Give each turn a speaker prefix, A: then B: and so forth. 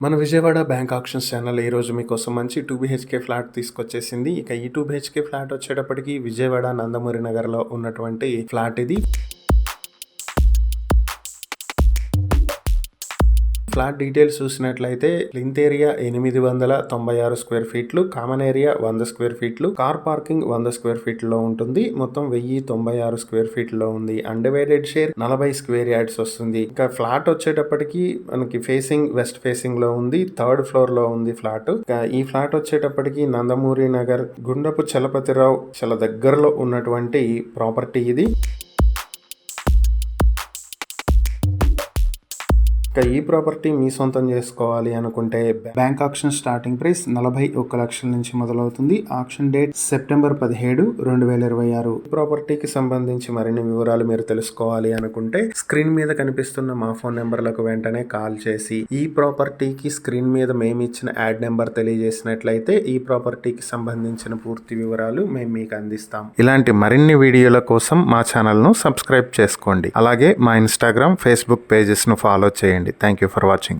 A: మన Vijayawada bank actions channel ఈరోజు మీకోసం మంచి 2 BHK ఫ్లాట్ తీసుకొచ్చేసింది. ఇక ఈ 2 BHK ఫ్లాట్ వచ్చేటప్పటికి విజయవాడ నందమూరి నగర్లో ఉన్నటువంటి ఫ్లాట్ ఇది. ఫ్లాట్ డీటెయిల్స్ చూసినట్లయితే లింత్ ఏరియా 896 స్క్వేర్ ఫీట్లు, కామన్ ఏరియా 100 స్క్వేర్ ఫీట్లు, కార్ పార్కింగ్ 100 స్క్వేర్ ఫీట్లో ఉంటుంది. మొత్తం 1096 స్క్వేర్ ఫీట్లో ఉంది. అన్డివైడెడ్ షేర్ 40 స్క్వేర్ యార్డ్స్ వస్తుంది. ఇంకా ఫ్లాట్ వచ్చేటప్పటికి మనకి వెస్ట్ ఫేసింగ్ లో ఉంది. 3rd ఫ్లోర్ లో ఉంది ఫ్లాట్. ఈ ఫ్లాట్ వచ్చేటప్పటికి నందమూరి నగర్ గుండపు చలపతిరావు చాలా దగ్గరలో ఉన్నటువంటి ప్రాపర్టీ ఇది. ఈ ప్రాపర్టీ మీ సొంతం చేసుకోవాలి అనుకుంటే బ్యాంక్ ఆక్షన్ స్టార్టింగ్ ప్రైస్ 41 లక్షల నుంచి మొదలవుతుంది. Auction date September 17, 2026. ప్రాపర్టీకి సంబంధించి మరిన్ని వివరాలు మీరు తెలుసుకోవాలి అనుకుంటే స్క్రీన్ మీద కనిపిస్తున్న మా ఫోన్ నెంబర్లకు వెంటనే కాల్ చేసి ఈ ప్రాపర్టీకి స్క్రీన్ మీద మేము ఇచ్చిన యాడ్ నెంబర్ తెలియజేసినట్లయితే ఈ ప్రాపర్టీకి సంబంధించిన పూర్తి వివరాలు మేము మీకు అందిస్తాం. ఇలాంటి మరిన్ని వీడియోల కోసం మా ఛానల్ ను సబ్స్క్రైబ్ చేసుకోండి. అలాగే మా ఇన్స్టాగ్రామ్, ఫేస్బుక్ పేజెస్ ను ఫాలో చేయండి. Thank you for watching.